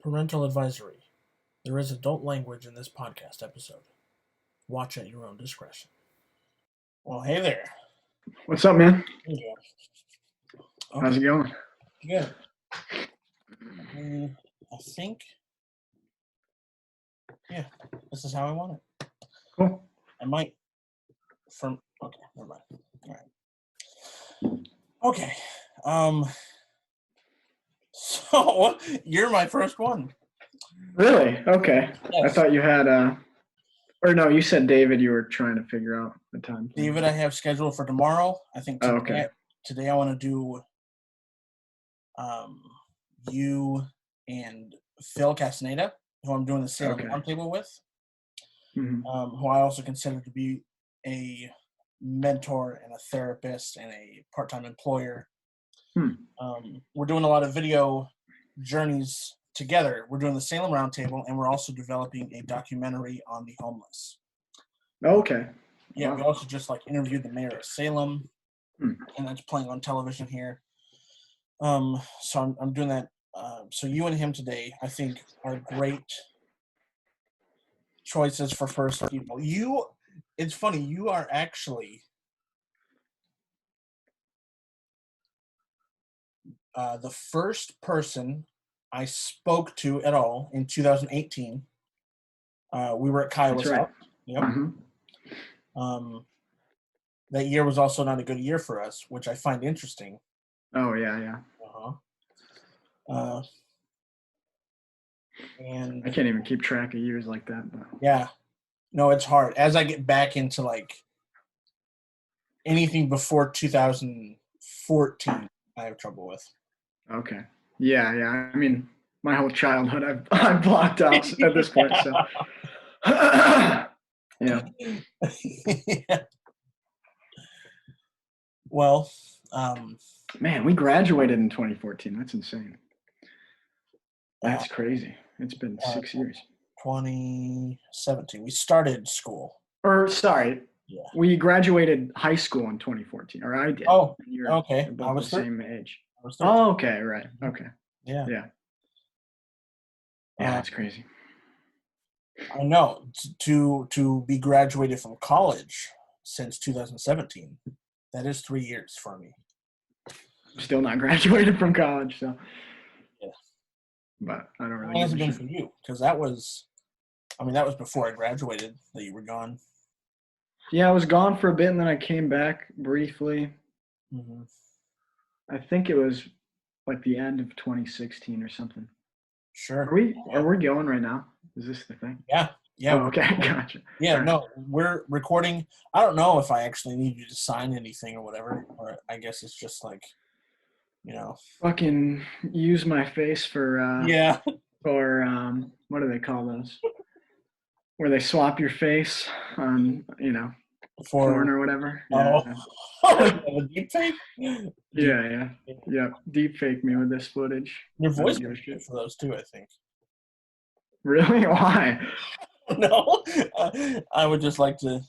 Parental advisory. There is adult language in this podcast episode. Watch at your own discretion. Well, hey there. What's up, man? There you go. How's it going? Good. I think, this is how I want it. Cool. I might, okay, never mind. All right. Okay. So, you're my first one. Really? Okay. Yes. I thought you had, or no, you said David you were trying to figure out the time. David, I have scheduled for tomorrow. I think today, okay. Today I want to do you and Phil Castaneda, who I'm doing the Salem Roundtable with, who I also consider to be a mentor and a therapist and a part-time employer. We're doing a lot of video journeys together. We're doing the Salem Roundtable, and we're also developing a documentary on the homeless. Okay. Yeah, we also just interviewed the mayor of Salem, and that's playing on television here. So I'm doing that. So you and him today, I think, are great choices for first people. It's funny, you are actually the first person I spoke to at all in 2018. We were at Kiowa's house. Yep. That year was also not a good year for us, which I find interesting. Oh, yeah. And I can't even keep track of years like that. But. Yeah. No, it's hard. As I get back into anything before 2014, I have trouble with. Okay. Yeah. I mean, my whole childhood I've blocked out at this point. So. Yeah. Well, man, we graduated in 2014. That's insane. That's crazy. It's been 6 years. 2017. We started school. Or sorry. Yeah. We graduated high school in 2014. Or I did. Oh, you're okay. Both I was the same age. I was Oh, okay. Right. Okay. Yeah. Yeah, that's crazy. I know. To be graduated from college since 2017, that is 3 years for me. Still not graduated from college, so. Yeah. But I don't really. How long has it been for you? Because that was before I graduated that you were gone. Yeah, I was gone for a bit, and then I came back briefly. Mm-hmm. I think it was the end of 2016 or something. Sure. Are we going right now? Is this the thing? Yeah. Oh, okay, gotcha. Yeah, no, we're recording. I don't know if I actually need you to sign anything or whatever, or I guess it's just fucking use my face for or what do they call those? Where they swap your face on porn or whatever. Oh, deep fake? Yeah. Deep fake me with this footage. Your voice was good for those too, I think. Really? Why? No, I would just like to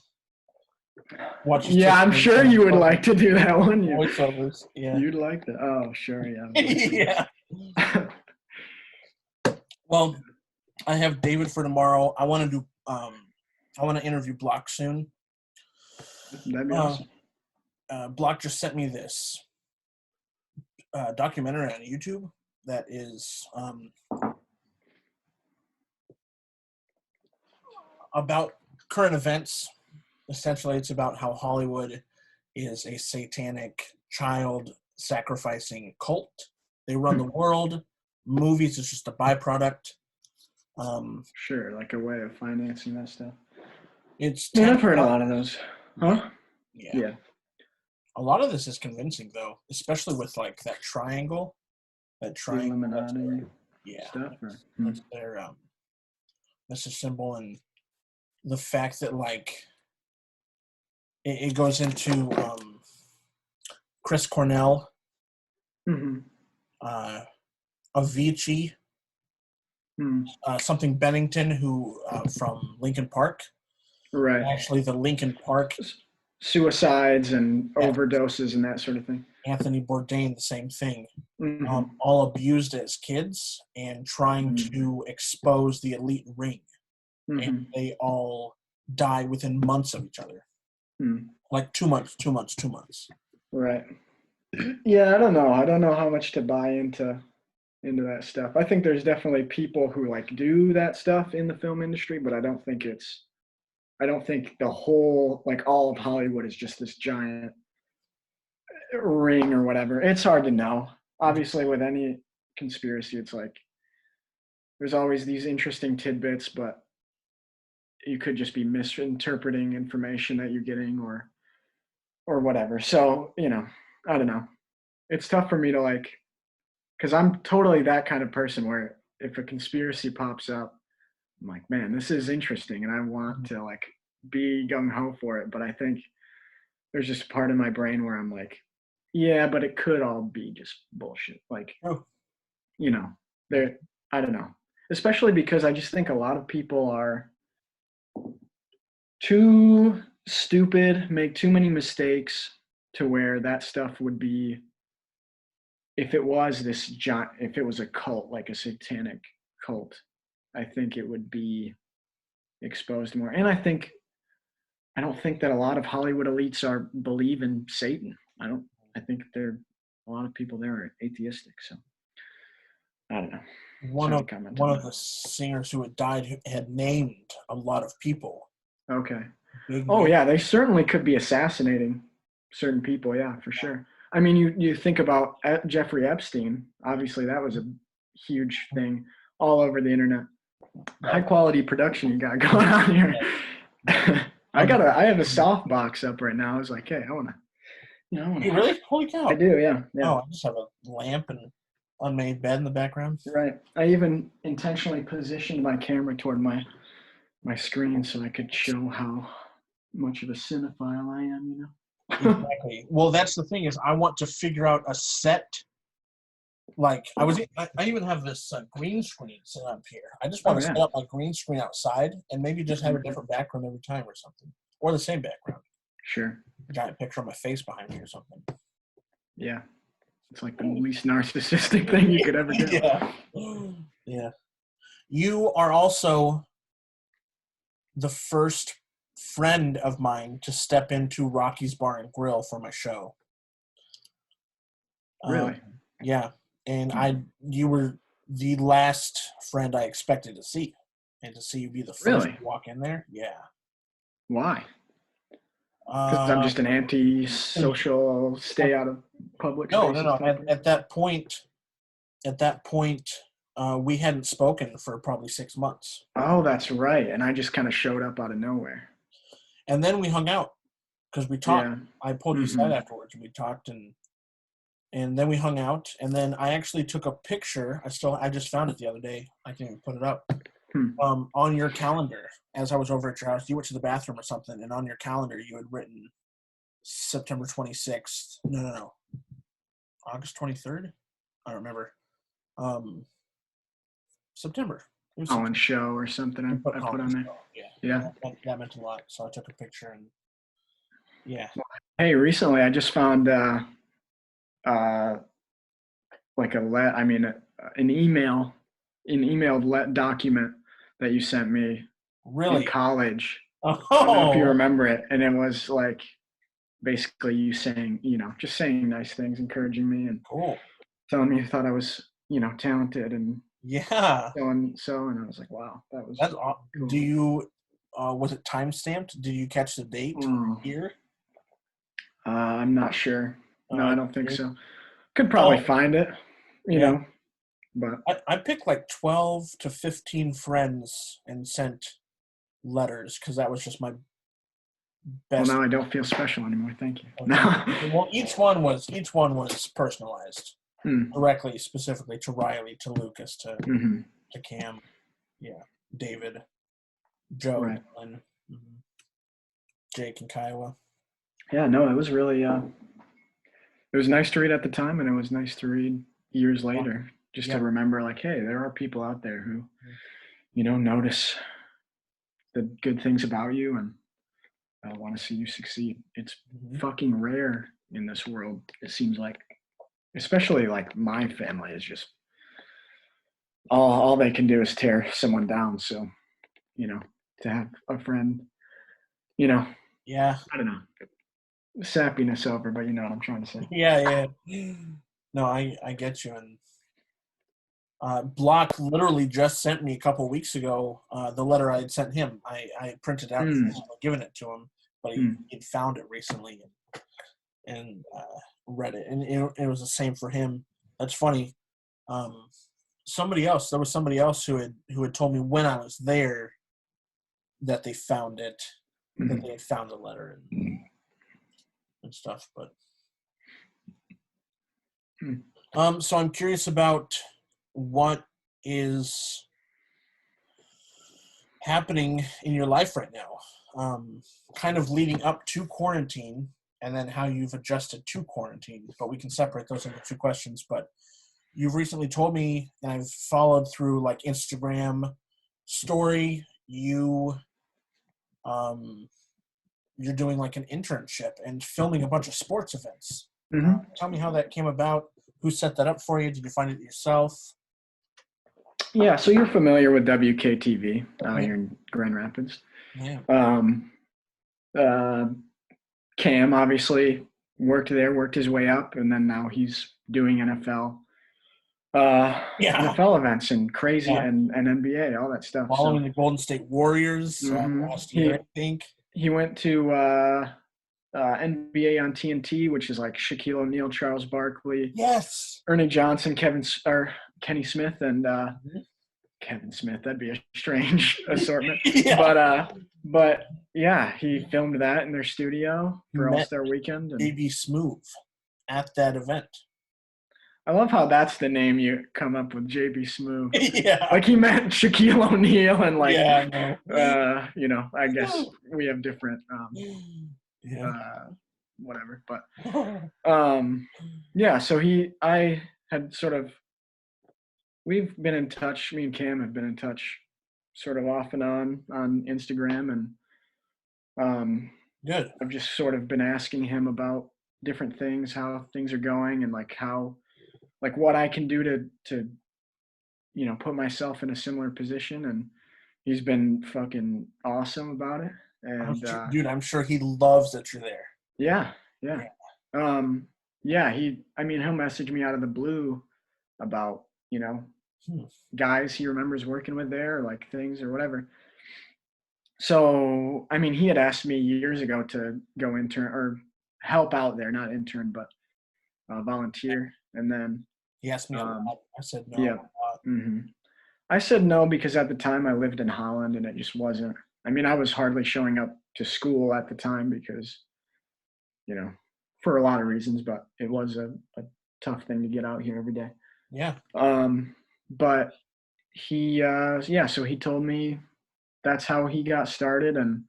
watch. Yeah, I'm sure you would like to do that, wouldn't you? Voiceovers. Yeah. You'd like that. Oh, sure. Yeah. Yeah. Well, I have David for tomorrow. I want to do. I want to interview Block soon. That'd be awesome. Block just sent me this documentary on YouTube that is about current events. Essentially, it's about how Hollywood is a satanic child sacrificing cult. They run the world. Movies is just a byproduct. Sure, like a way of financing that stuff. I've heard a lot of those. Huh? Yeah. A lot of this is convincing, though, especially with that triangle. That triangle. Illuminati stuff. That's their that's a symbol, and the fact that it goes into Chris Cornell, Avicii, something Bennington, who from Linkin Park. Right. Actually, the Linkin Park suicides and overdoses and that sort of thing. Anthony Bourdain, the same thing. Mm-hmm. All abused as kids and trying to expose the elite ring. Mm-hmm. And they all die within months of each other. Like 2 months. Right. Yeah, I don't know. I don't know how much to buy into that stuff. I think there's definitely people who like do that stuff in the film industry, but I don't think the whole, like all of Hollywood is just this giant ring or whatever. It's hard to know. Obviously, with any conspiracy, it's like there's always these interesting tidbits, but you could just be misinterpreting information that you're getting or whatever. So, I don't know. It's tough for me to like, because I'm totally that kind of person where if a conspiracy pops up, I'm like, man, this is interesting, and I want to like be gung ho for it. But I think there's just a part of my brain where I'm like, yeah, but it could all be just bullshit. Like, I don't know. Especially because I just think a lot of people are too stupid, make too many mistakes to where that stuff would be, if it was a cult, like a satanic cult, I think it would be exposed more. And I don't think that a lot of Hollywood elites believe in Satan. I think a lot of people there are atheistic. So I don't know. One of the singers who had died had named a lot of people. Okay. Yeah, they certainly could be assassinating certain people. Yeah, for sure. I mean, you think about Jeffrey Epstein. Obviously, that was a huge thing all over the internet. High quality production you got going on here. I have a softbox up right now. I was like, hey, I want to. You really? Holy cow! I do, yeah. Oh, I just have a lamp and unmade bed in the background. Right. I even intentionally positioned my camera toward my screen so I could show how much of a cinephile I am. Exactly. Well, that's the thing, is I want to figure out a set. Like I even have this green screen set up here. I just want to set up my green screen outside and maybe just have a different background every time or something, or the same background. Sure. A giant picture of my face behind me or something. Yeah, it's like the least narcissistic thing you could ever do. Yeah. You are also the first friend of mine to step into Rocky's Bar and Grill for my show. Really? Yeah. And you were the last friend I expected to see. And to see you be the first to walk in there? Yeah. Why? Because I'm just an anti-social, stay out of public spaces. No. At that point, we hadn't spoken for probably 6 months. Oh, that's right. And I just kind of showed up out of nowhere. And then we hung out because we talked. Yeah. I pulled you aside afterwards, and we talked, and then we hung out. And then I actually took a picture. I just found it the other day. I can even put it up. On your calendar as I was over at your house. You went to the bathroom or something, and on your calendar you had written September 26th. No. August 23rd? I don't remember. September. Collin show or something I put on there. Yeah. That meant a lot. So I took a picture and yeah. Hey, recently I just found like an emailed document that you sent me in college. I don't know if you remember it. And it was like basically you saying, just saying nice things, encouraging me and telling me you thought I was, talented and so and I was like, wow, that's cool. Do you was it time stamped? Did you catch the date here? I'm not sure. No, I don't think so. Could probably find it, you know. But I picked like 12 to 15 friends and sent letters because that was just my best. Well, now I don't feel special anymore. Thank you. Okay. Well, each one was personalized, directly, specifically to Riley, to Lucas, to Cam, David, Joe, Collin, Jake, and Kiowa. Yeah, no, it was really. It was nice to read at the time, and it was nice to read years later. Just to remember, like, hey, there are people out there who, notice the good things about you and want to see you succeed. It's fucking rare in this world, it seems like. especially like my family is just all they can do is tear someone down. So, to have a friend, Yeah. I don't know, sappiness over, but you know what I'm trying to say. Yeah. No, I get you. And Block literally just sent me a couple weeks ago the letter I had sent him. I printed out and given it to him, but he'd found it recently and read it, and it was the same for him. That's funny. There was somebody else who had told me when I was there that they found it, that they had found the letter and stuff. But so I'm curious about what is happening in your life right now, kind of leading up to quarantine, and then how you've adjusted to quarantine. But we can separate those into two questions. But you've recently told me, and I've followed through like Instagram story, you're doing like an internship and filming a bunch of sports events. Tell me how that came about. Who set that up for you? Did you find it yourself? Yeah, so you're familiar with WKTV here in Grand Rapids. Yeah. Cam obviously worked there, worked his way up, and then now he's doing NFL events and crazy and NBA, all that stuff. Following the Golden State Warriors last year, I think. He went to NBA on TNT, which is like Shaquille O'Neal, Charles Barkley, Ernie Johnson, Kenny Smith, and Kevin Smith. That'd be a strange assortment. But yeah, he filmed that in their studio for All-Star Weekend. And JB Smoove at that event. I love how that's the name you come up with, JB Smoove. Yeah. Like he meant Shaquille O'Neal and like, I guess we have different, whatever. But so I had sort of, we've been in touch, me and Cam have been in touch sort of off and on Instagram, and good. I've just sort of been asking him about different things, how things are going, and like what I can do to put myself in a similar position. And he's been fucking awesome about it. And dude, I'm sure he loves that you're there. Yeah. He'll message me out of the blue about guys he remembers working with there, or like things or whatever. So he had asked me years ago to go intern or help out there, not intern but volunteer. And then he asked me a lot. I said no. Yeah. I said no because at the time I lived in Holland and it just wasn't. I was hardly showing up to school at the time because, for a lot of reasons, but it was a tough thing to get out here every day. Yeah. But he, so he told me that's how he got started. And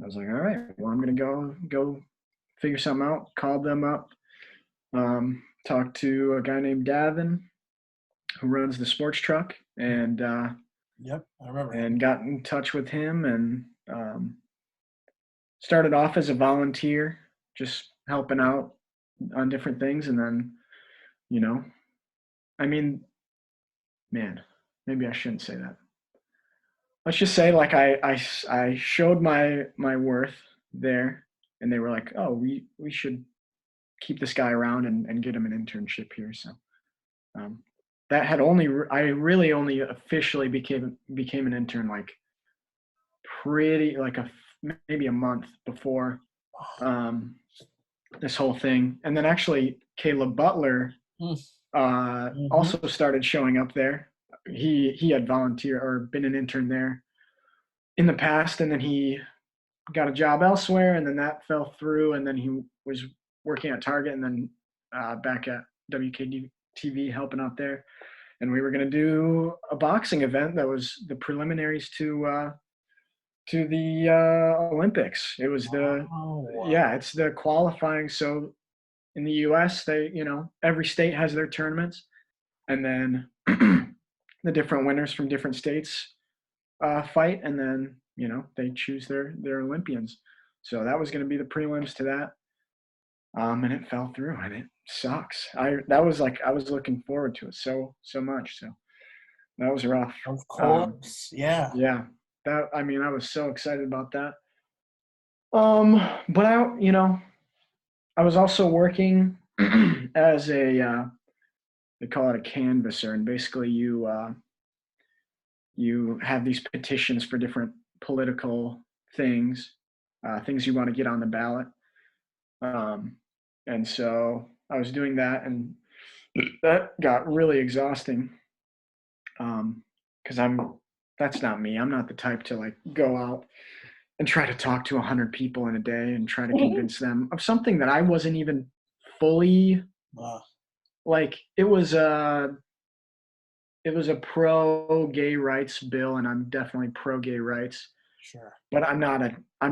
I was like, all right, well, I'm going to go figure something out. Called them up, talked to a guy named Davin who runs the sports truck, and I remember, and got in touch with him, and started off as a volunteer, just helping out on different things. And then, man, maybe I shouldn't say that. Let's just say like I showed my worth there, and they were like, oh, we should keep this guy around and get him an internship here. So that had I really only officially became an intern like maybe a month before this whole thing. And then actually Caleb Butler also started showing up there. He had volunteered or been an intern there in the past, and then he got a job elsewhere, and then that fell through, and then he was working at Target, and then back at WKTV helping out there. And we were going to do a boxing event that was the preliminaries to the Olympics. It was it's the qualifying. So in the US, they, every state has their tournaments, and then the different winners from different states fight, and then, they choose their Olympians. So that was going to be the prelims to that. And it fell through, and it sucks. I was looking forward to it so much. So that was rough. Of course, yeah. Yeah, I was so excited about that. But I was also working as they call it a canvasser, and basically you have these petitions for different political things, things you want to get on the ballot. And so I was doing that, and that got really exhausting. Because that's not me. I'm not the type to like go out and try to talk to 100 people in a day and try to convince them of something that I wasn't even fully like. It was a pro gay rights bill, and I'm definitely pro gay rights. Sure. But I'm not a I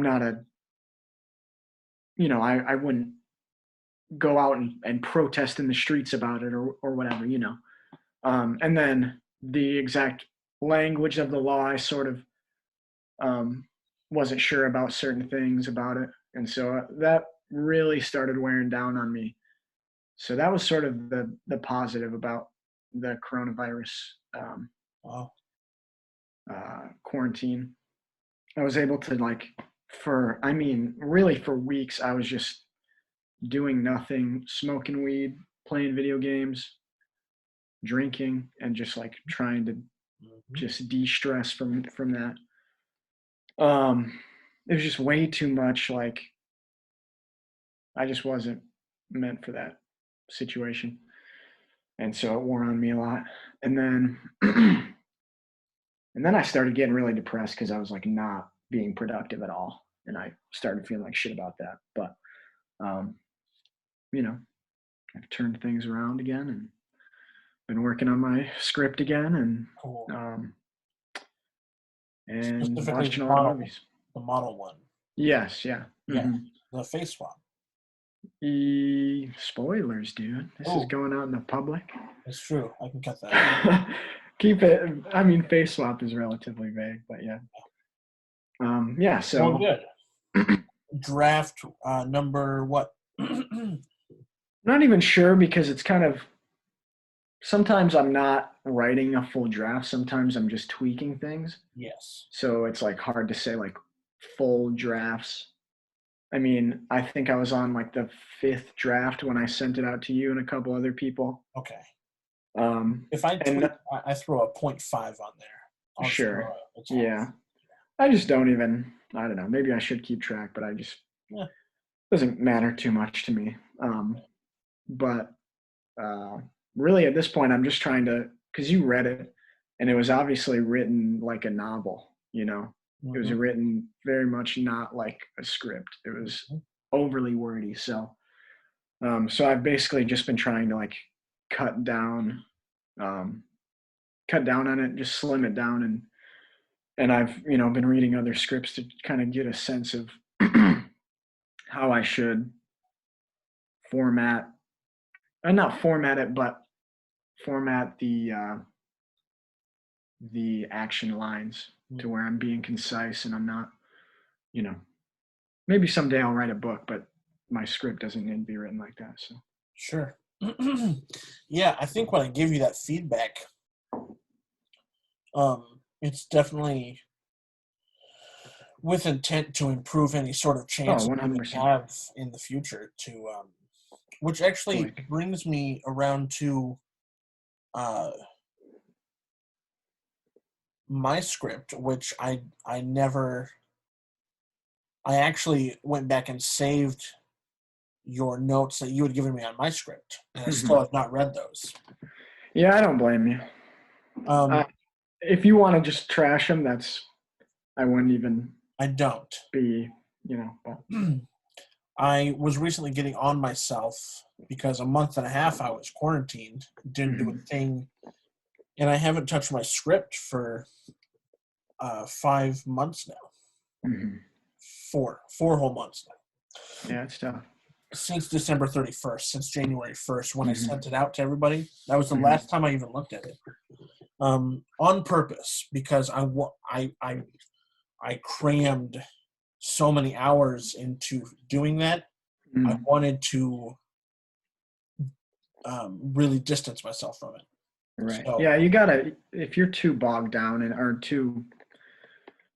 wouldn't go out and protest in the streets about it or whatever, and then the exact language of the law, I sort of wasn't sure about certain things about it. And so that really started wearing down on me. So that was sort of the positive about the coronavirus quarantine. I was able to really for weeks, I was just doing nothing, smoking weed, playing video games, drinking, and just like trying to just de-stress from that. It was just way too much. Like, I just wasn't meant for that situation. And so it wore on me a lot. And then, I started getting really depressed because I was like not being productive at all. And I started feeling like shit about that. But, I've turned things around again and been working on my script again, and cool. And watching a lot of movies. The model one. Yes, yeah. Yeah. Mm-hmm. The face swap. Spoilers, dude. This is going out in the public. It's true. I can cut that. Keep it. Face swap is relatively vague, but yeah. Yeah, so. Well, good. Draft number what? I'm not even sure, because it's kind of, sometimes I'm not writing a full draft. Sometimes I'm just tweaking things. Yes. So it's like hard to say like full drafts. I mean, I think I was on like the 5th draft when I sent it out to you and a couple other people. Okay. If I tweet, I throw a 0.5 on there. Sure. Yeah. I just don't even, I don't know. Maybe I should keep track, but doesn't matter too much to me. But really at this point, I'm just trying to, because you read it, and it was obviously written like a novel, It was written very much not like a script. It was overly wordy. So I've basically just been trying to like cut down on it, just slim it down. And I've, been reading other scripts to kind of get a sense of how I should not format it, but format the action lines to where I'm being concise and I'm not, maybe someday I'll write a book, but my script doesn't need to be written like that. So sure. Yeah, I think when I give you that feedback, it's definitely with intent to improve any sort of chance we have in the future to, which actually brings me around to my script, which I actually went back and saved your notes that you had given me on my script, and I still have not read those. Yeah, I don't blame you. If you want to just trash them, I wouldn't even. I don't. But. I was recently getting on myself because a month and a half I was quarantined, didn't do a thing, and I haven't touched my script for 5 months now. 4 whole months now. Yeah, it's tough. Since December 31st, since January 1st, when I sent it out to everybody. That was the last time I even looked at it. On purpose, because I crammed so many hours into doing that, I wanted to really distance myself from it. Right. So, Yeah, you gotta, if you're too bogged down or too,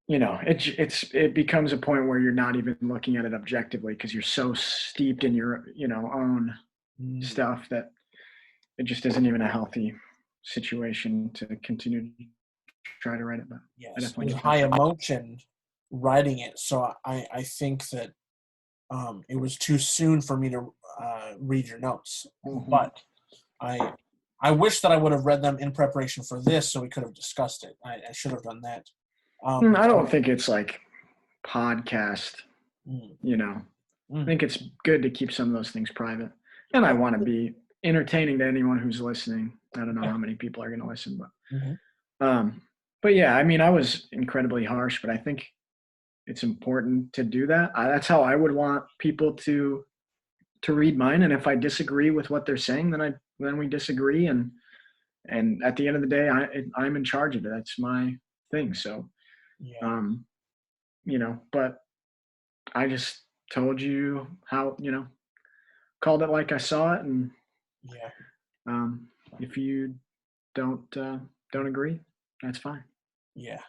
it becomes a point where you're not even looking at it objectively because you're so steeped in your, own stuff that it just isn't even a healthy situation to continue to try to write it. But yes, I definitely there's get high that. emotion writing it. So I think that it was too soon for me to read your notes. But I wish that I would have read them in preparation for this so we could have discussed it. I should have done that. I don't think it's like podcast, I mm, think it's good to keep some of those things private. And I want to be entertaining to anyone who's listening. I don't know how many people are going to listen, but yeah, I mean, I was incredibly harsh, but I think it's important to do that. That's how I would want people to read mine. And if I disagree with what they're saying, then we disagree. And at the end of the day, I'm in charge of it. That's my thing. So, but I just told you how, called it like I saw it. And if you don't agree, that's fine. Yeah.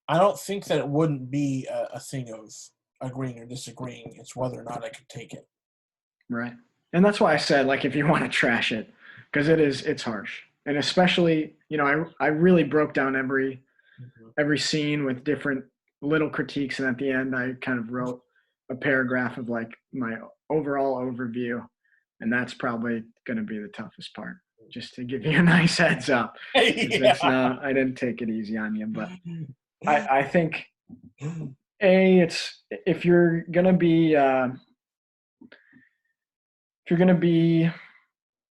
I don't think that it wouldn't be a thing of agreeing or disagreeing. It's whether or not I could take it. Right. And that's why I said, like, if you want to trash it, because it's harsh. And especially, I really broke down every scene with different little critiques. And at the end, I kind of wrote a paragraph of like my overall overview. And that's probably going to be the toughest part, just to give you a nice heads up. It's not, I didn't take it easy on you, but I think it's, if you're going to be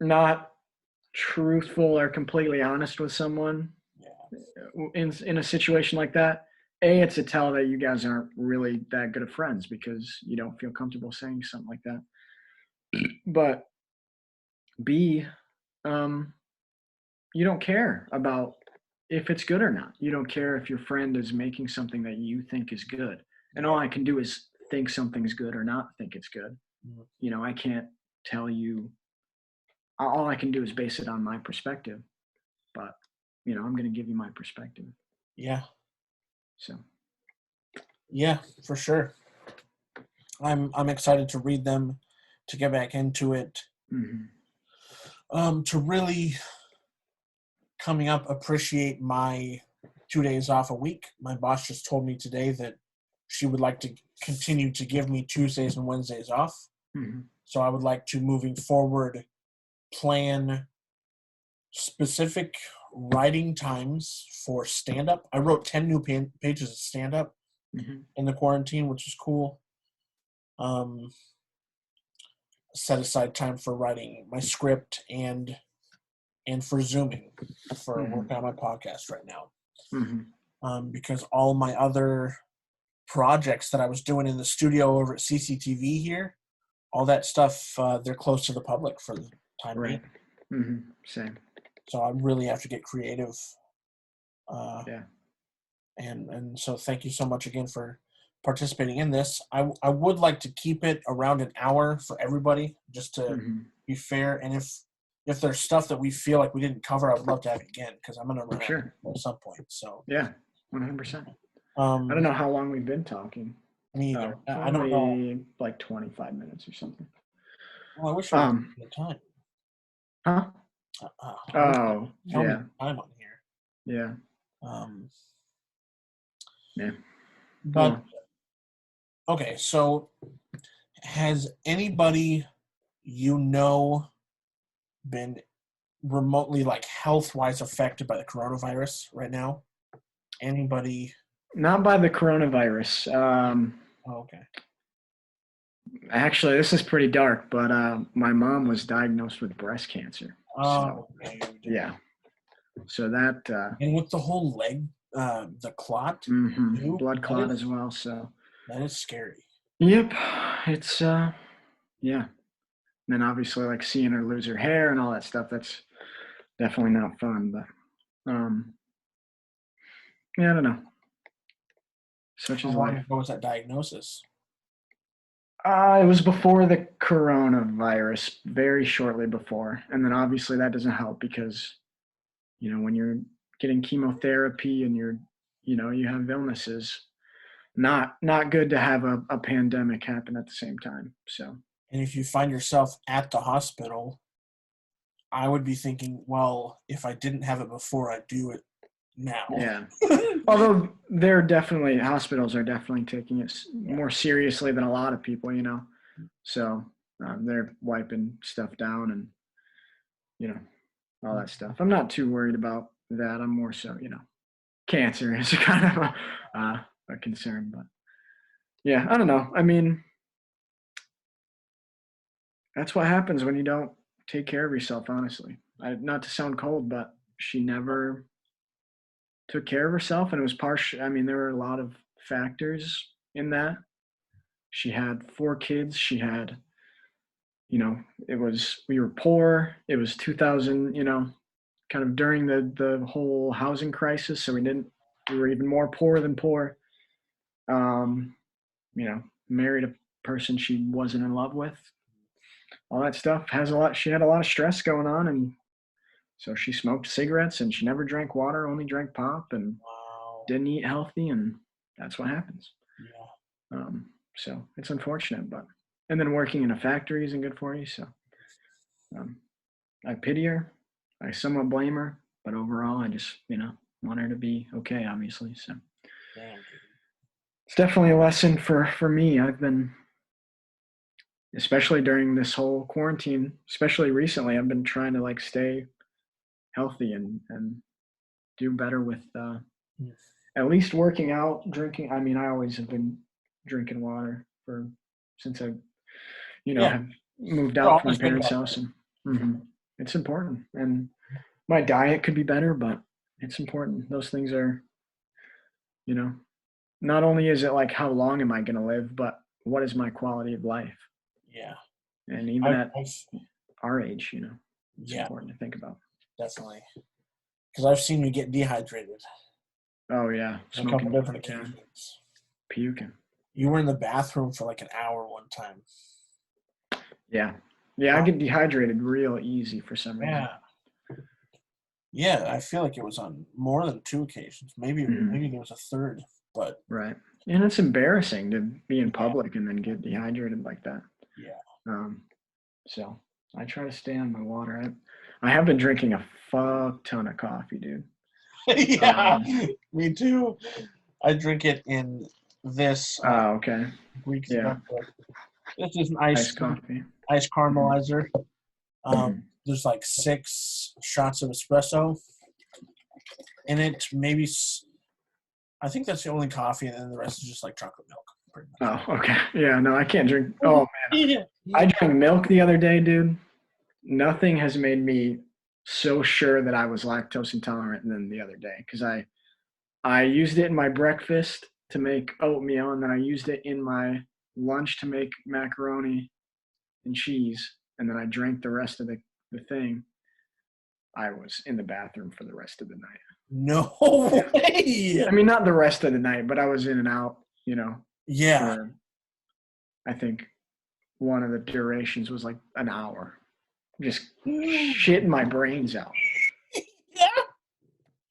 not truthful or completely honest with someone in a situation like that, it's a tell that you guys aren't really that good of friends because you don't feel comfortable saying something like that. But B, you don't care about if it's good or not. You don't care if your friend is making something that you think is good. And all I can do is think something's good or not think it's good. I can't tell you. All I can do is base it on my perspective. But, I'm going to give you my perspective. Yeah. So. Yeah, for sure. I'm excited to read them, to get back into it. To really coming up appreciate my 2 days off a week. My boss just told me today that she would like to continue to give me Tuesdays and Wednesdays off. So I would like to, moving forward, plan specific writing times for stand-up. I wrote 10 new pages of stand-up in the quarantine, which is cool. Set aside time for writing my script and for Zooming for working on my podcast right now. Because all my other projects that I was doing in the studio over at CCTV here, all that stuff, they're close to the public for the time being. Same. So I really have to get creative. And so thank you so much again for participating in this. I would like to keep it around an hour for everybody, just to be fair. And if there's stuff that we feel like we didn't cover, I would love to have it again, because I'm going to run out at some point. So yeah, 100%. I don't know how long we've been talking. Me either. I don't know. Like 25 minutes or something. Well, I wish we had the time. Huh? Tell me time on here. Yeah. Yeah. But okay, so has anybody been remotely, like, health-wise affected by the coronavirus right now? Anybody? Not by the coronavirus. Okay. Actually, this is pretty dark, but my mom was diagnosed with breast cancer. Yeah. So that. And with the whole leg, the clot, blood clot as well. So that is scary. Yep, it's yeah. And then obviously, like, seeing her lose her hair and all that stuff, that's definitely not fun. But yeah, I don't know. Such How is long life. ago was that diagnosis? It was before the coronavirus, very shortly before. And then obviously that doesn't help because, when you're getting chemotherapy and you have illnesses, not good to have a pandemic happen at the same time. So, And if you find yourself at the hospital, I would be thinking, well, if I didn't have it before, I do it now. yeah. Although hospitals are definitely taking it more seriously than a lot of people, So they're wiping stuff down and, all that stuff. I'm not too worried about that. I'm more so, cancer is kind of a concern. But yeah, I don't know. I mean, that's what happens when you don't take care of yourself, honestly. Not to sound cold, but she never took care of herself. And it was partial. I mean, there were a lot of factors in that. She had 4 kids. She had, we were poor. It was 2000, kind of during the whole housing crisis. So we were even more poor than poor. Um, Married a person she wasn't in love with. All that stuff she had a lot of stress going on. And so she smoked cigarettes and she never drank water, only drank pop and didn't eat healthy. And that's what happens. Yeah. So it's unfortunate, and then working in a factory isn't good for you. So I pity her. I somewhat blame her, but overall I just, want her to be okay, obviously. So Damn. It's definitely a lesson for me. I've been, especially during this whole quarantine, especially recently, I've been trying to stay healthy and do better with at least working out, drinking. I mean, I always have been drinking water since I, have moved out from my parents' house, and it's important. And my diet could be better, but it's important. Those things are, not only is it how long am I going to live, but what is my quality of life? Yeah. And even at our age, it's important to think about. Definitely. Because I've seen you get dehydrated. Oh, yeah. On a couple different occasions. Puking. You were in the bathroom for an hour one time. Yeah. Yeah, I get dehydrated real easy for some reason. Yeah. Yeah, I feel like it was on more than 2 occasions. Maybe there was a third, but right. And it's embarrassing to be in public and then get dehydrated like that. Yeah. So I try to stay on my water. I have been drinking a fuck ton of coffee, dude. Yeah, me too. I drink it in this. Okay. Greek stuff. This is an iced coffee, ice caramelizer. There's 6 shots of espresso in it. Maybe I think that's the only coffee, and then the rest is just chocolate milk. Pretty much. Oh, okay. Yeah, no, I can't drink. Oh man, I drank milk the other day, dude. Nothing has made me so sure that I was lactose intolerant than the other day, because I used it in my breakfast to make oatmeal, and then I used it in my lunch to make macaroni and cheese, and then I drank the rest of the thing. I was in the bathroom for the rest of the night. No way! I mean, not the rest of the night, but I was in and out, Yeah. For, I think one of the durations was an hour. Just shitting my brains out. Yeah.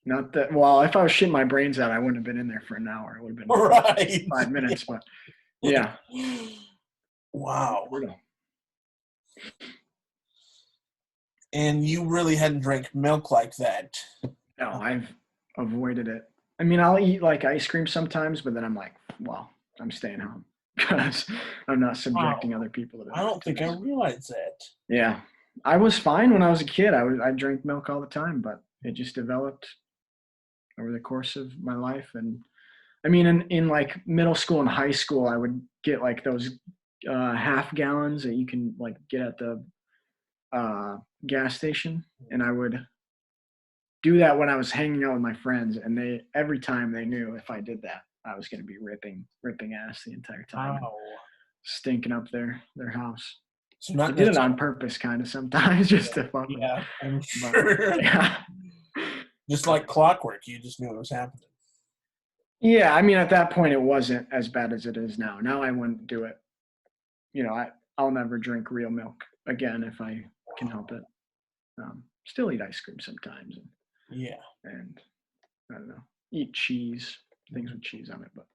Not that, well, if I was shitting my brains out, I wouldn't have been in there for an hour. It would have been right. 5 minutes, but yeah. Wow. And you really hadn't drank milk like that. No, I've avoided it. I mean, I'll eat ice cream sometimes, but then I'm well, I'm staying home because I'm not subjecting other people to that. I don't think I realized that. Yeah. I was fine when I was a kid. I drank milk all the time, but it just developed over the course of my life. And I mean, in middle school and high school, I would get those half gallons that you can get at the gas station, and I would do that when I was hanging out with my friends, and every time they knew if I did that, I was going to be ripping ass the entire time, stinking up their house. So I did it on purpose, kind of sometimes, just to fuck with. Yeah, I'm sure. Yeah. Just like clockwork, you just knew it was happening. Yeah, I mean, at that point, it wasn't as bad as it is now. Now I wouldn't do it I'll never drink real milk again if I can help it. Still eat ice cream sometimes. And I don't know, eat cheese, things with cheese on it, but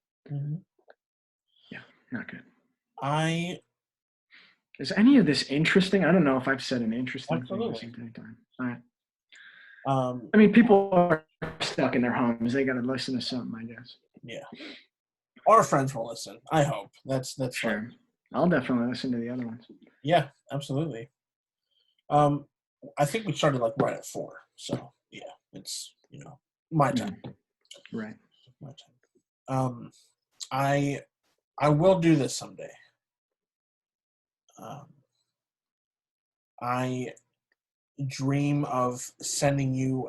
yeah, not good. Is any of this interesting? I don't know if I've said an interesting thing this entire time. All right. I mean, people are stuck in their homes. They got to listen to something, I guess. Yeah. Our friends will listen. I hope. That's sure. Fun. I'll definitely listen to the other ones. Yeah, absolutely. I think we started like right at 4. So yeah, it's my time. Right. My time. I will do this someday. I dream of sending you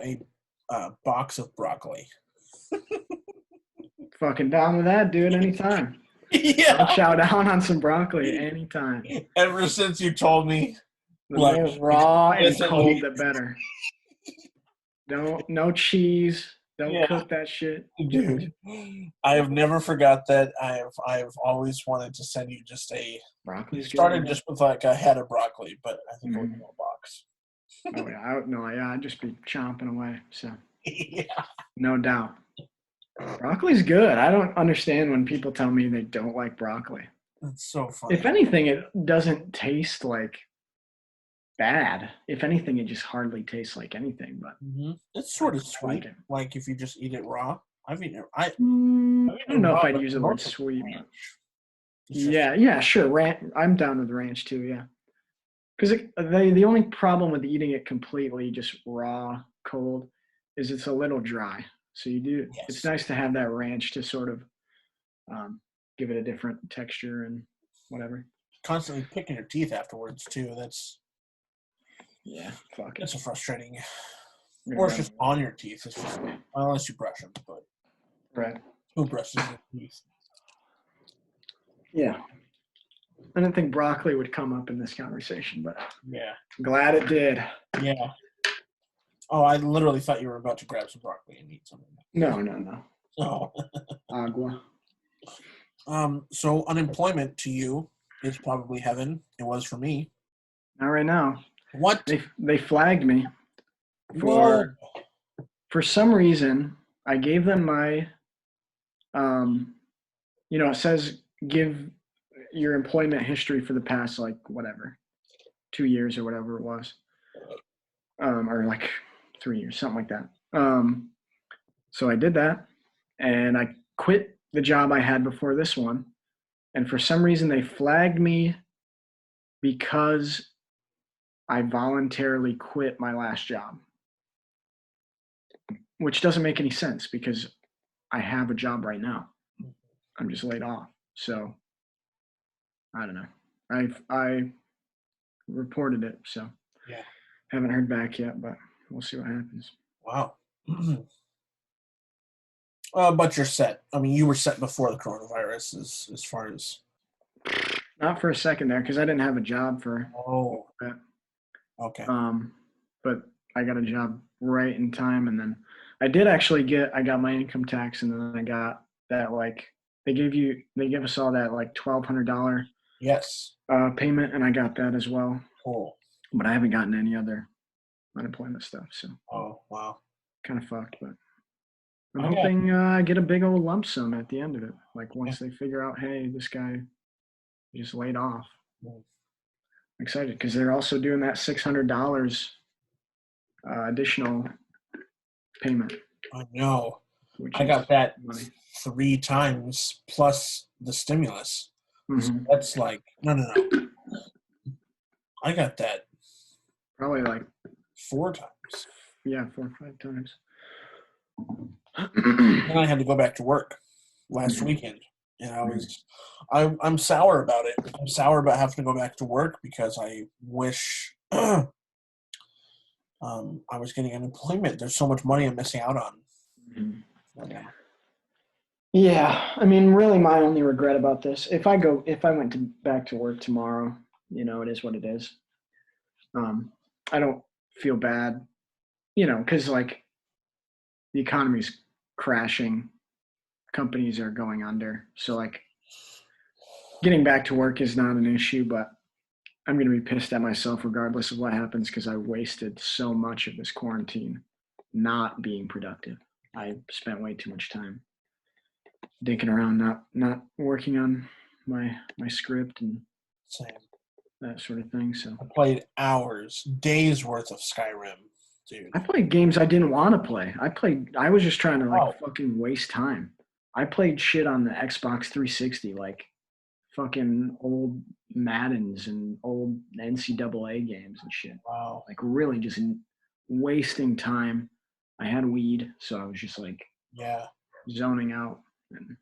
a box of broccoli. Fucking down with that, dude. Anytime. Yeah. I'll chow down on some broccoli anytime. Ever since you told me, the more raw and cold, the better. No cheese. Don't cook that shit, dude. I have never forgot that. I have always wanted to send you just a broccoli. It started just with like a head of broccoli, but I think we'll do a box. Oh yeah, I'd just be chomping away. So yeah, no doubt. Broccoli's good. I don't understand when people tell me they don't like broccoli. That's so funny. If anything, it doesn't taste like bad. If anything, it just hardly tastes like anything. But it's sort of sweet. Like if you just eat it raw. I've eaten it. I don't know if I'd use the word sweet. Yeah, sure. I'm down with ranch too. Yeah, because the only problem with eating it completely just raw, cold, is it's a little dry. So it's nice to have that ranch to sort of give it a different texture and whatever. Constantly picking your teeth afterwards too. Fuck it. That's a frustrating. Or it's just on your teeth. It's just, unless you brush them, but right. Who brushes your teeth? Yeah. I didn't think broccoli would come up in this conversation, but yeah, glad it did. Yeah. Oh, I literally thought you were about to grab some broccoli and eat something. No. Oh. Agua. So unemployment to you is probably heaven. It was for me. Not right now. What? They flagged me for some reason. I gave them my, it says give your employment history for the past, 2 years or whatever it was. Or 3 years, something like that. So I did that and I quit the job I had before this one. And for some reason they flagged me because I voluntarily quit my last job, which doesn't make any sense because I have a job right now. I'm just laid off. So I don't know. I reported it. So haven't heard back yet, but we'll see what happens. Wow. But you're set. I mean, you were set before the coronavirus as far as. Not for a second there because I didn't have a job for. Oh. Okay. But I got a job right in time, and then I did actually I got my income tax, and then I got that they give us all that $1,200. Yes. Payment, and I got that as well. Cool. But I haven't gotten any other unemployment stuff, so. Oh wow. Kind of fucked, but I'm hoping I get a big old lump sum at the end of it. Once they figure out, hey, this guy just laid off. I'm excited because they're also doing that $600 additional payment. I know. I got that money 3 times plus the stimulus. So that's no. I got that probably 4 times. Yeah, 4 or 5 times. And I had to go back to work last weekend, and I'm sour about it. I'm sour about having to go back to work because I wish I was getting unemployment. There's so much money I'm missing out on. Yeah, I mean, really, my only regret about this, if I went back to work tomorrow, it is what it is. I don't feel bad, because the economy's crashing, companies are going under. So getting back to work is not an issue, but I'm going to be pissed at myself regardless of what happens because I wasted so much of this quarantine not being productive. I spent way too much time dinking around, not working on my script and Same. that sort of thing. So I played hours, days worth of Skyrim, dude. I played games I didn't want to play. I was just trying to fucking waste time. I played shit on the Xbox 360, like fucking old Maddens and old NCAA games and shit. Wow. Like really just wasting time. I had weed, so I was just like zoning out. And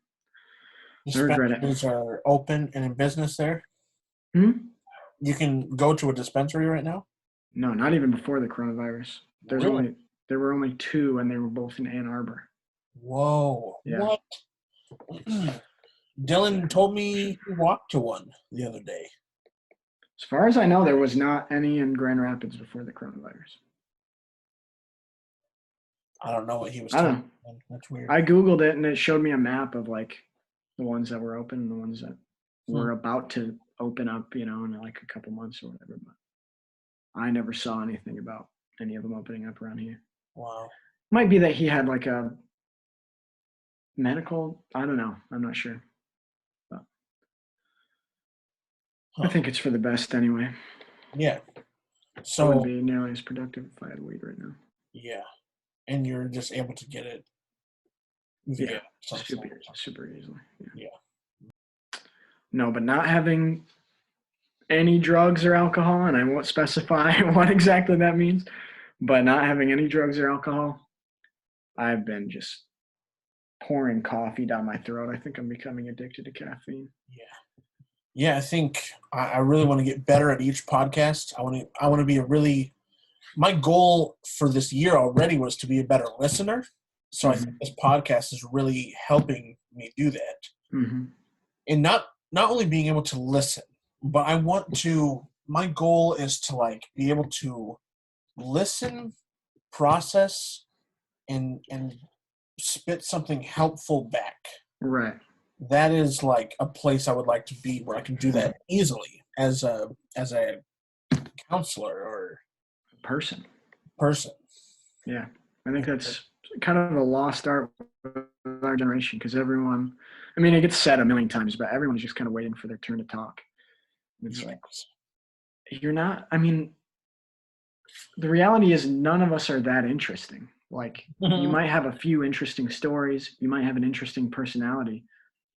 I regret it. Dispensaries are open and in business there? You can go to a dispensary right now? No, not even before the coronavirus. Really? There were only 2, and they were both in Ann Arbor. Whoa. Yeah. What? Dylan told me he walked to one the other day. As far as I know, there was not any in Grand Rapids before the coronavirus. I don't know what he was talking about. That's weird. I Googled it, and it showed me a map of, like, the ones that were open and the ones that were about to open up, in, like, a couple months or whatever. But I never saw anything about any of them opening up around here. Wow. Might be that he had, like, a medical, I don't know. I'm not sure. But I think it's for the best anyway. Yeah. So it wouldn't be nearly as productive if I had weed right now. Yeah. And you're just able to get it. Super easily. Yeah. No, but not having any drugs or alcohol, and I won't specify what exactly that means, but not having any drugs or alcohol, I've been just pouring coffee down my throat. I think I'm becoming addicted to caffeine. Yeah, I think I really want to get better at each podcast. I want to be my goal for this year already was to be a better listener. So I think this podcast is really helping me do that. And not only being able to listen, but my goal is to like be able to listen, process, and spit something helpful back. Right. That is like a place I would like to be where I can do that easily as a counselor or person. Yeah. I think that's kind of a lost art with our generation because everyone, I mean, it gets said a million times, but everyone's just kind of waiting for their turn to talk. It's like, you're not, I mean, the reality is none of us are that interesting. Like, you might have a few interesting stories, you might have an interesting personality,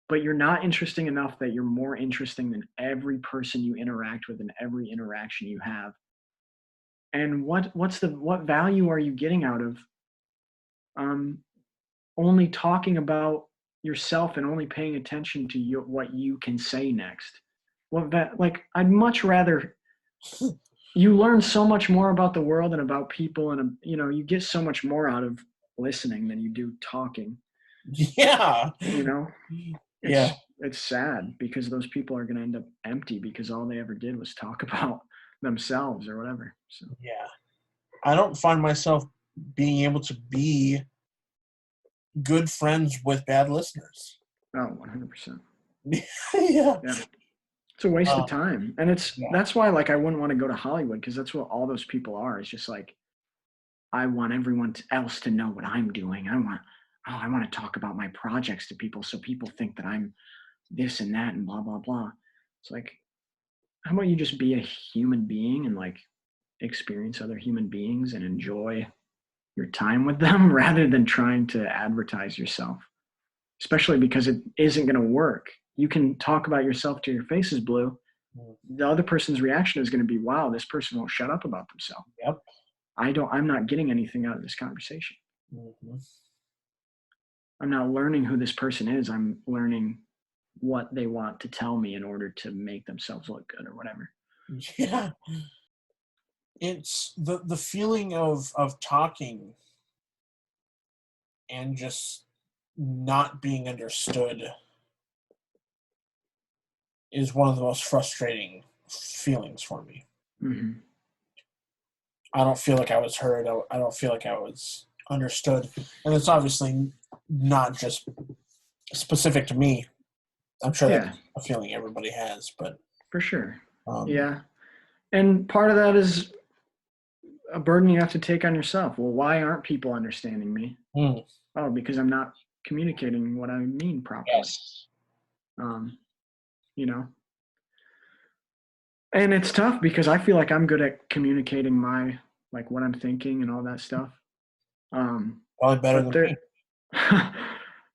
but you're not interesting enough that you're more interesting than every person you interact with and every interaction you have. And what value are you getting out of only talking about yourself and only paying attention to what you can say next? I'd much rather you learn so much more about the world and about people, and you get so much more out of listening than you do talking. Yeah. It's sad because those people are going to end up empty because all they ever did was talk about themselves or whatever. So yeah, I don't find myself being able to be good friends with bad listeners. Oh, 100%. Yeah. It's a waste of time. And that's why like I wouldn't want to go to Hollywood because that's what all those people are. It's just like I want everyone else to know what I'm doing. I want to talk about my projects to people so people think that I'm this and that and blah, blah, blah. It's like, how about you just be a human being and like experience other human beings and enjoy your time with them rather than trying to advertise yourself, especially because it isn't going to work. You can talk about yourself till your face is blue. The other person's reaction is going to be, wow, this person won't shut up about themselves. Yep. I'm not getting anything out of this conversation. I'm not learning who this person is. I'm learning what they want to tell me in order to make themselves look good or whatever. Yeah. It's the feeling of talking and just not being understood is one of the most frustrating feelings for me. I don't feel like I was heard. I don't feel like I was understood. And it's obviously not just specific to me. I'm sure Yeah, that's a feeling everybody has, but for sure. um, Yeah. And part of that is a burden you have to take on yourself. Well, why aren't people understanding me? mm, Oh, because I'm not communicating what I mean properly. yes, Um, you know, and it's tough because I feel like I'm good at communicating my like what I'm thinking and all that stuff. probably better But than there, me.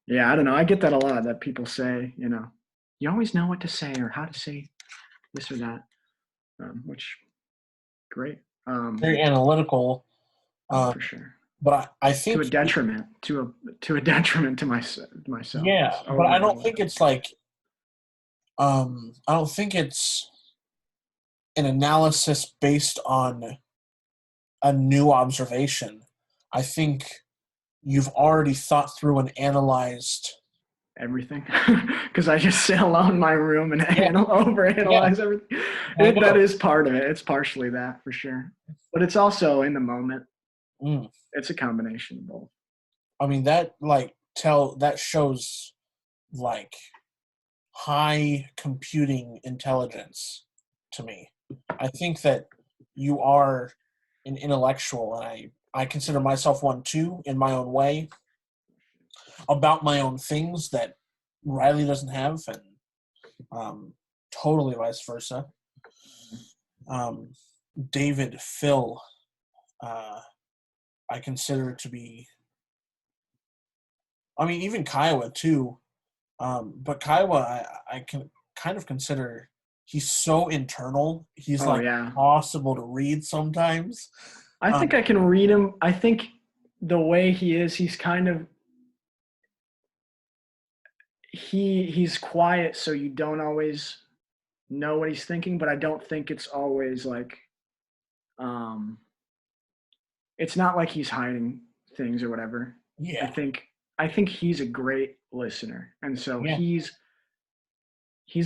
yeah, I don't know. I get that a lot that people say, you always know what to say or how to say this or that, which great. Very analytical, Oh, um, for sure. but I To a think detriment, to a detriment to myself. yeah, It's but over I and don't over. think it's like I don't think it's an analysis based on a new observation. I think you've already thought through and analyzed. Everything, because I just sit alone in my room and Yeah, yeah, overanalyze everything. I That know. is part of it. It's partially that for sure, but it's also in the moment. Mm. It's a combination of both. I mean that shows like high computing intelligence to me. I think that you are an intellectual, and I consider myself one too in my own way about my own things that Riley doesn't have, and um, totally vice versa. Um, David, Phil, uh, I consider to be. I mean, even Kiowa too. But Kiowa, I can kind of consider he's so internal. He's Oh like yeah, impossible to read sometimes. I Um, think I can read him. I think the way he is, he's kind of he's quiet, so you don't always know what he's thinking. But I don't think it's always like um, it's not like he's hiding things or whatever. I yeah, think I think he's a great listener, and so yeah, he's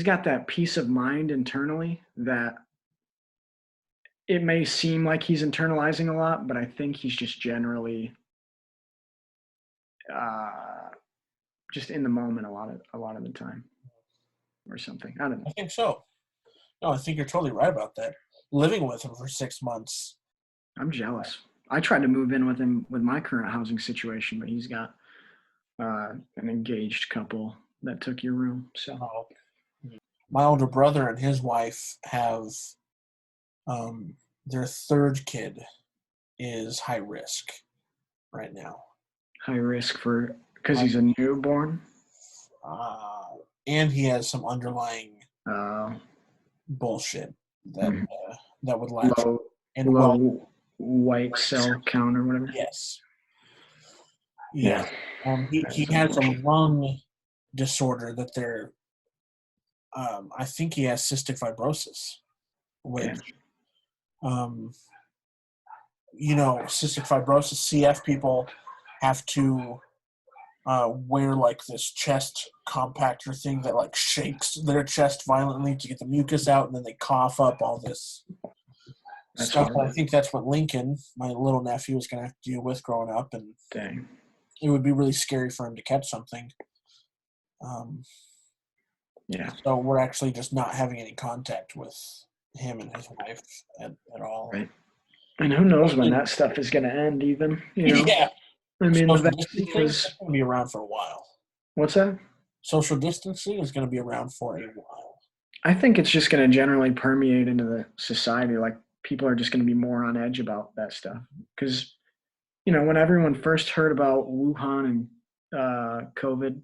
got that peace of mind internally that it may seem like he's internalizing a lot, but I think he's just generally uh, just in the moment a lot of the time or something. I don't know. I think so. No, I think you're totally right about that. Living with him for 6 months. I'm jealous. I tried to move in with him with my current housing situation, but he's got an engaged couple that took your room. So Oh, my older brother and his wife have um, their third kid is high risk right now. high risk for because High, he's a newborn. uh, and he has some underlying Uh, bullshit that mhm. that would latch low and well, low white cell count or whatever. yes, yeah. Yeah, He that's has a unfortunate. lung disorder that they're. I think he has cystic fibrosis, Okay. which um, cystic fibrosis (CF) people have to wear like this chest compactor thing that like shakes their chest violently to get the mucus out, and then they cough up all this That's stuff. And I horrible. think that's what Lincoln, my little nephew, is going to have to deal with growing up, and Dang. it would be really scary for him to catch something. Um, Yeah. so we're actually just not having any contact with him and his wife at all. Right. And who knows when And that stuff is going to end, even, yeah, I mean, the social vaccine distancing is was, going to be around for a while. what's that? Social distancing is going to be around for a while. I think it's just going to generally permeate into the society. Like, people are just going to be more on edge about that stuff. Because, when everyone first heard about Wuhan and COVID,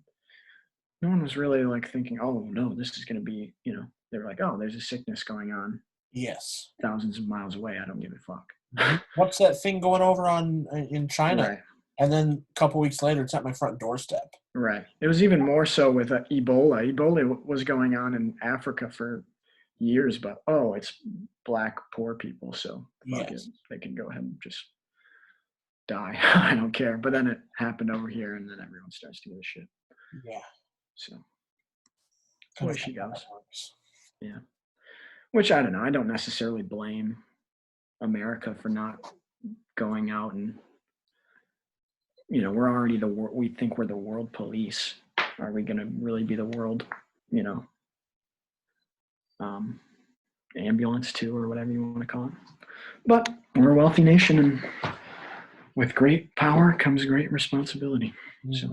no one was really like thinking, oh, no, this is going to be, they were like, oh, there's a sickness going on Yes. thousands of miles away. I don't give a fuck. What's that thing going over on in China? Right. And then a couple weeks later, it's at my front doorstep. Right. It was even more so with Ebola. Ebola was going on in Africa for years, but it's black poor people, so fuck it. Yes. They can go ahead and just die. I don't care. But then it happened over here, and then everyone starts to give a shit. Yeah. So that's the Kind way of she how that goes. works. Yeah. Which I don't know. I don't necessarily blame America for not going out and we're already we think we're the world police. Are we going to really be the world you know, ambulance to, or whatever you want to call it. But we're a wealthy nation, and with great power comes great responsibility. So,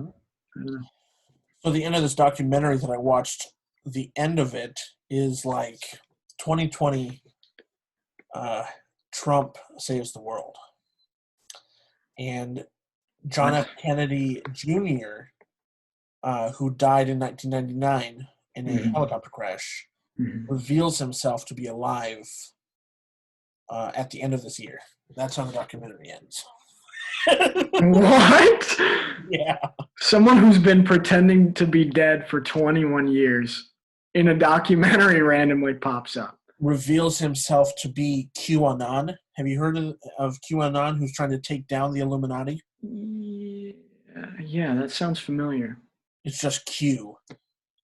I don't know. So the end of this documentary that I watched, the end of it is like 2020, Trump saves the world. And John F. Kennedy Jr., who died in 1999 in a helicopter crash, reveals himself to be alive at the end of this year. That's how the documentary ends. What? Yeah. Someone who's been pretending to be dead for 21 years in a documentary randomly pops up. Reveals himself to be QAnon. Have you heard of QAnon, who's trying to take down the Illuminati? Yeah, that sounds familiar. It's just Q.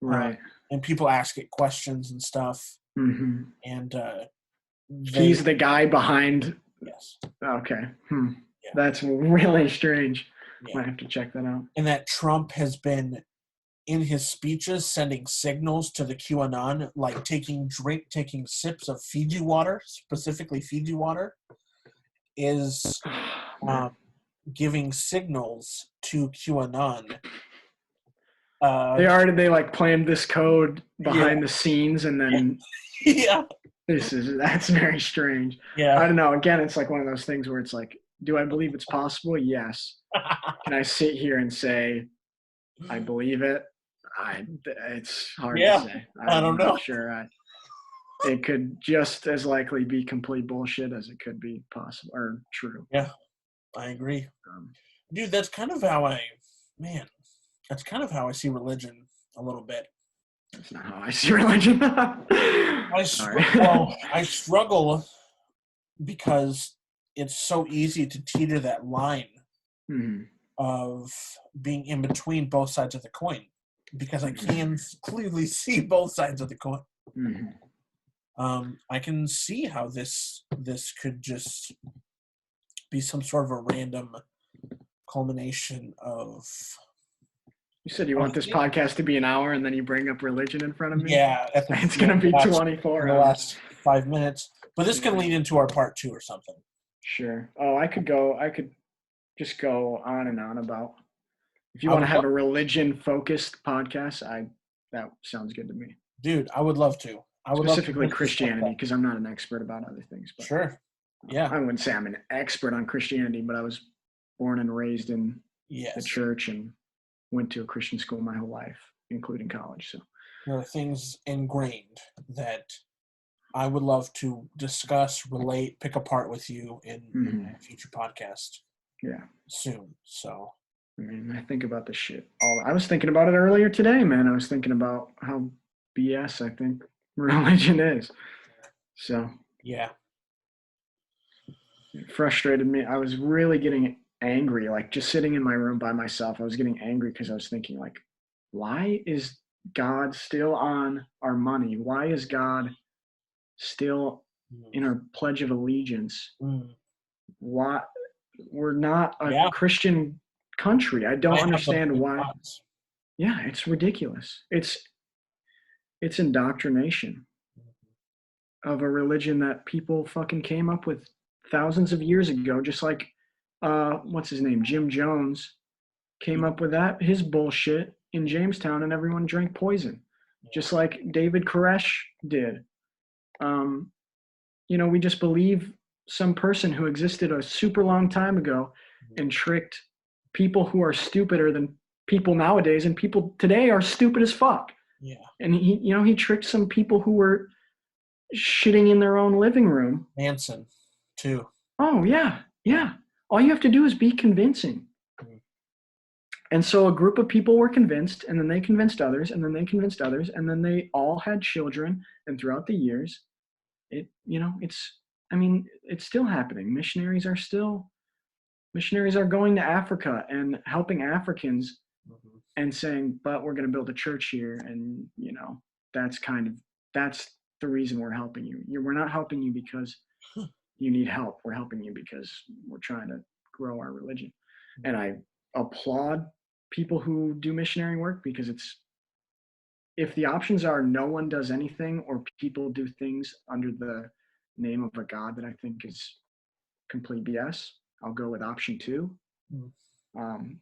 Right. And people ask it questions and stuff. Mm-hmm. And he's the guy behind. Yes. Okay. Yeah. That's really strange. Yeah. Might have to check that out. And that Trump has been, in his speeches, sending signals to the QAnon, like taking sips of Fiji water, specifically Fiji water, is giving signals to QAnon. They like planned this code behind the scenes, and then that's very strange. Yeah. I don't know. Again, it's like one of those things where it's like, do I believe it's possible? Yes. Can I sit here and say I believe it? It's hard to say. I don't know. Sure. It could just as likely be complete bullshit as it could be possible or true. Yeah, I agree. Dude, that's kind of how I see religion a little bit. That's not how I see religion. I struggle because it's so easy to teeter that line of being in between both sides of the coin, because I can clearly see both sides of the coin. I can see how this could just be some sort of a random culmination of. You said you want this podcast to be an hour, and then you bring up religion in front of me? Yeah. It's going to be 24 in the last 5 minutes. But this can lead into our part 2 or something. Sure. Oh, I could just go on and on about. If you want to have a religion-focused podcast, that sounds good to me. Dude, I would love to. Specifically Christianity, because I'm not an expert about other things. But sure. Yeah. I wouldn't say I'm an expert on Christianity, but I was born and raised in the church and went to a Christian school my whole life, including college. So there are things ingrained that I would love to discuss, relate, pick apart with you in a future podcast. Yeah. Soon. So. I mean, I think about this shit. I was thinking about it earlier today, man. I was thinking about how BS I think religion is. So. Yeah. It frustrated me. I was really getting angry, like just sitting in my room by myself. I was getting angry because I was thinking, like, why is God still on our money? Why is God still in our Pledge of Allegiance? Why we're not a Christian country? I don't understand why. Yeah, it's ridiculous. It's indoctrination of a religion that people fucking came up with thousands of years ago, just like what's his name? Jim Jones came up with his bullshit in Jamestown, and everyone drank poison, just like David Koresh did. We just believe some person who existed a super long time ago and tricked people who are stupider than people nowadays, and people today are stupid as fuck. Yeah. And he tricked some people who were shitting in their own living room. Manson, too. Oh, yeah. Yeah. All you have to do is be convincing. And so a group of people were convinced, and then they convinced others, and then they convinced others, and then they all had children. And throughout the years, it's still happening. Missionaries are going to Africa and helping Africans and saying, but we're going to build a church here. And, that's the reason we're helping you. We're not helping you because you need help. We're helping you because we're trying to grow our religion. And I applaud people who do missionary work because it's if the options are no one does anything or people do things under the name of a God that I think is complete BS, I'll go with option 2.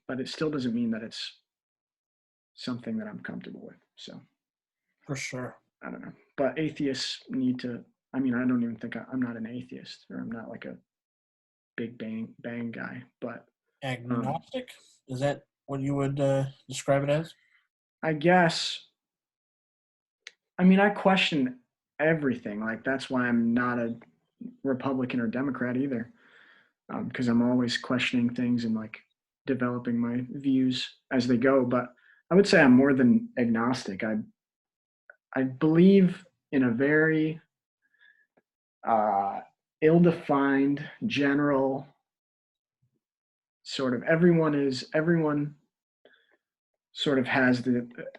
But it still doesn't mean that it's something that I'm comfortable with. So For sure. I don't know. But atheists need to, I mean, I don't even think I'm not an atheist, or I'm not like a big bang guy, but Agnostic? Is that what you would describe it as? I guess, I mean, I question everything. Like, that's why I'm not a Republican or Democrat either, because I'm always questioning things and like developing my views as they go. But I would say I'm more than agnostic. I believe in a very ill-defined, general sort of everyone sort of has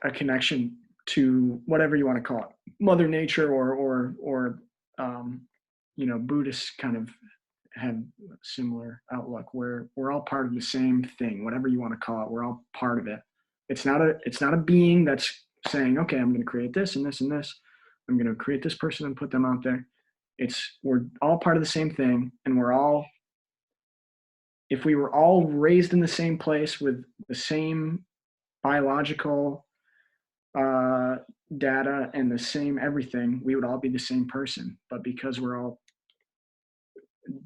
a connection to whatever you want to call it, Mother Nature, or Buddhists kind of have a similar outlook where we're all part of the same thing, whatever you want to call it. We're all part of it. It's not a being that's saying, okay, I'm going to create this and this and this. I'm going to create this person and put them out there. We're all part of the same thing, and if we were all raised in the same place with the same biological data and the same everything, we would all be the same person. But because we're all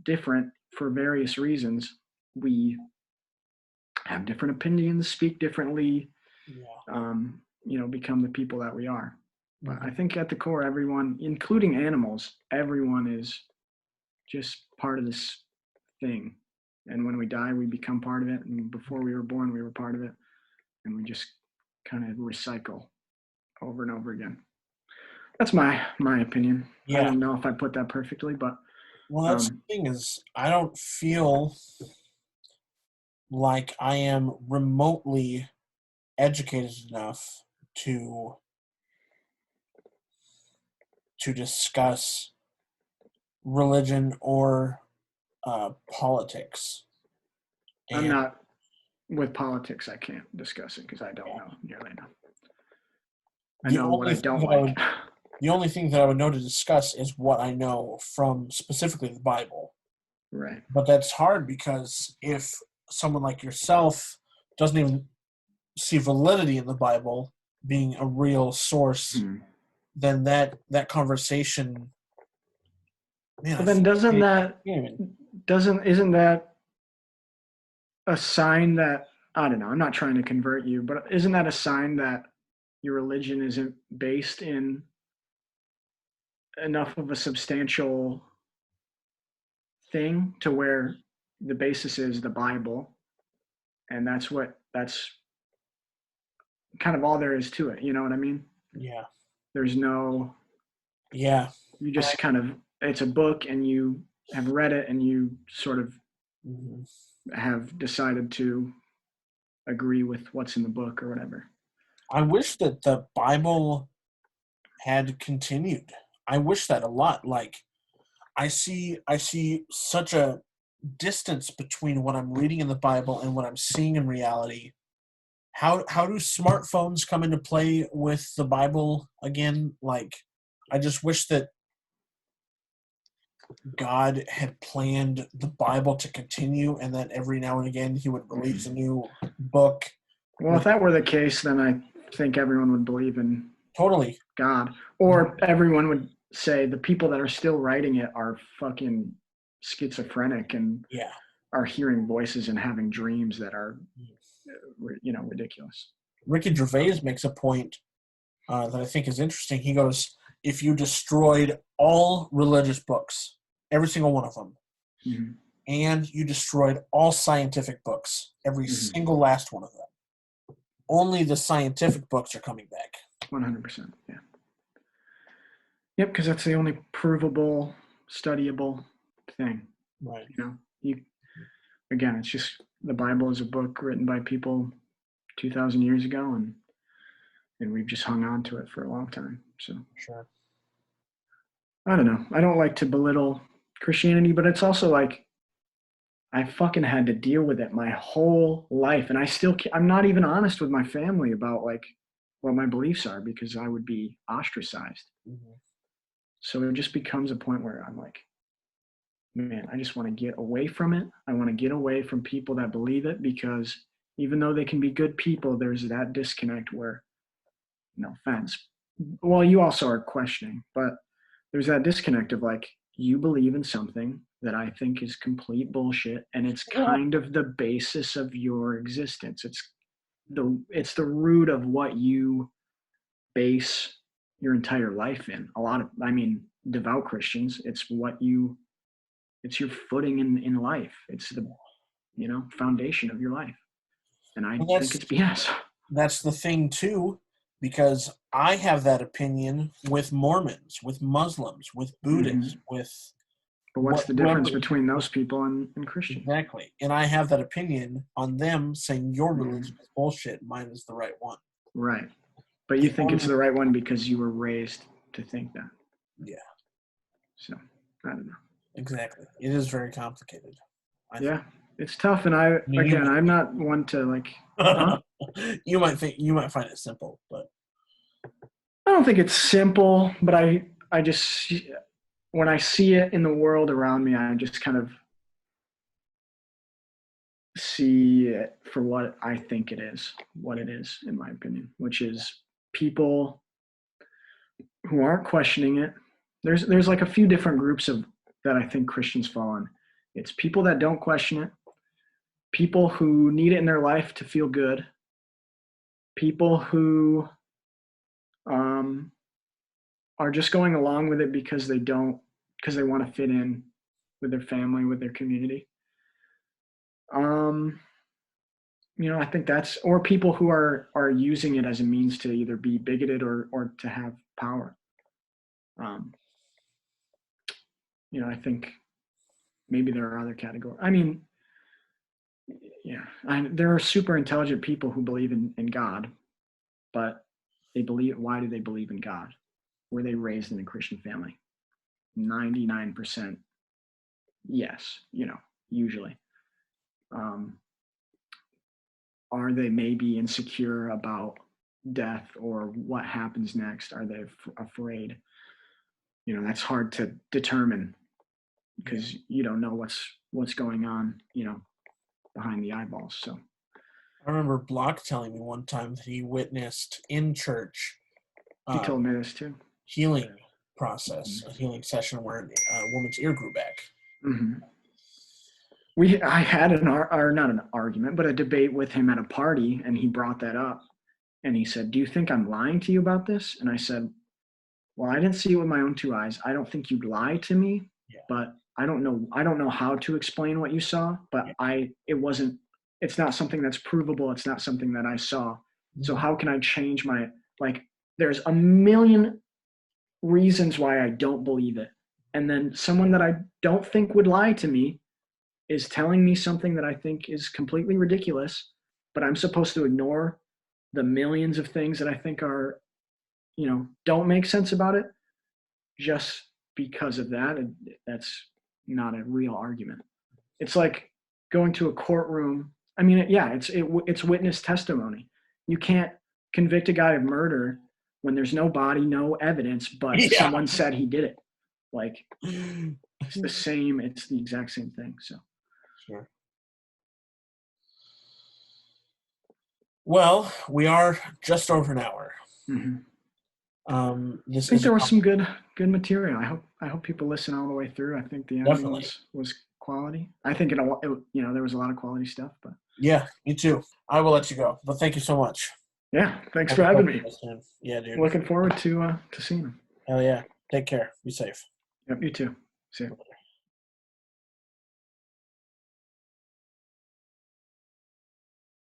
different for various reasons, we have different opinions, speak differently, become the people that we are. But I think at the core, everyone, including animals, everyone is just part of this thing. And when we die, we become part of it. And before we were born, we were part of it. And we just kind of recycle over and over again. That's my opinion. Yeah. I don't know if I put that perfectly, but that's the thing is, I don't feel like I am remotely educated enough to discuss religion or politics. I'm not with politics. I can't discuss it because I don't know nearly enough. I know what I don't like. The only thing that I would know to discuss is what I know from specifically the Bible. Right. But that's hard because if someone like yourself doesn't even see validity in the Bible being a real source, then that conversation. Man, but then isn't that a sign that, I don't know, I'm not trying to convert you, but isn't that a sign that your religion isn't based in enough of a substantial thing to where the basis is the Bible, and that's kind of all there is to it, you know what I mean? Yeah. There's no, yeah, you just kind of, it's a book and you have read it and you sort of have decided to agree with what's in the book or whatever. I wish that the Bible had continued. I wish that a lot. Like, I see such a distance between what I'm reading in the Bible and what I'm seeing in reality. How do smartphones come into play with the Bible again? Like, I just wish that God had planned the Bible to continue, and that every now and again He would release a new book. Well, if that were the case, then I think everyone would believe in totally God, or everyone would say the people that are still writing it are fucking schizophrenic and are hearing voices and having dreams that are, ridiculous. Ricky Gervais makes a point that I think is interesting. He goes, if you destroyed all religious books, every single one of them, and you destroyed all scientific books, every single last one of them, only the scientific books are coming back. 100%, yeah. Yep, because that's the only provable, studyable thing. Right. Again, it's just the Bible is a book written by people 2,000 years ago, and we've just hung on to it for a long time. So sure. I don't know. I don't like to belittle Christianity, but it's also like I fucking had to deal with it my whole life, and I'm not even honest with my family about like what my beliefs are because I would be ostracized. Mm-hmm. So it just becomes a point where I'm like, man, I just want to get away from it. I want to get away from people that believe it because even though they can be good people, there's that disconnect where, no offense, well, you also are questioning, but there's that disconnect of like, you believe in something that I think is complete bullshit, and it's kind of the basis of your existence. It's the root of what you base your entire life in. Devout Christians, it's your footing in life. It's the, foundation of your life. And I think it's BS. That's the thing too, because I have that opinion with Mormons, with Muslims, with Buddhists, with. But what's the difference between those people and Christians? Exactly. And I have that opinion on them saying your religion is bullshit, mine is the right one. Right. But you think it's the right one because you were raised to think that. Yeah. So, I don't know. Exactly. It is very complicated. Yeah. It's tough, and I'm not one to like. Huh? You might find it simple, but I don't think it's simple. But I just, when I see it in the world around me, I just kind of see it for what I think it is, in my opinion, which is people who aren't questioning it. There's like a few different groups that I think Christians fall on. It's people that don't question it, people who need it in their life to feel good, people who are just going along with it because they want to fit in with their family, with their community. I think or people who are using it as a means to either be bigoted or to have power. I think maybe there are other categories. There are super intelligent people who believe in God, but why do they believe in God? Were they raised in a Christian family? 99% yes, usually. Are they maybe insecure about death or what happens next? Are they afraid? That's hard to determine because you don't know what's going on, behind the eyeballs. So I remember Block telling me one time that he witnessed in church. He told me this too. Healing process, a healing session where a woman's ear grew back. Mm-hmm. I had not an argument, but a debate with him at a party, and he brought that up, and he said, "Do you think I'm lying to you about this?" And I said, "Well, I didn't see it with my own two eyes. I don't think you'd lie to me, but I don't know how to explain what you saw, but it's not something that's provable. It's not something that I saw. Mm-hmm. So how can I change there's a million reasons why I don't believe it. And then someone that I don't think would lie to me is telling me something that I think is completely ridiculous, but I'm supposed to ignore the millions of things that I think are, don't make sense about it just because of that." And that's not a real argument. It's like going to a courtroom. It's witness testimony. You can't convict a guy of murder when there's no body, no evidence, but someone said he did it. It's the same. It's the exact same thing. So. Sure. Well, we are just over an hour. Mm-hmm. I think there was some good material. I hope people listen all the way through. I think the ending was quality. I think there was a lot of quality stuff. But yeah, me too. I will let you go, but thank you so much. Yeah, thanks for having me. Yeah, dude. Looking forward to seeing them. Hell yeah. Take care. Be safe. Yep, you too. See you.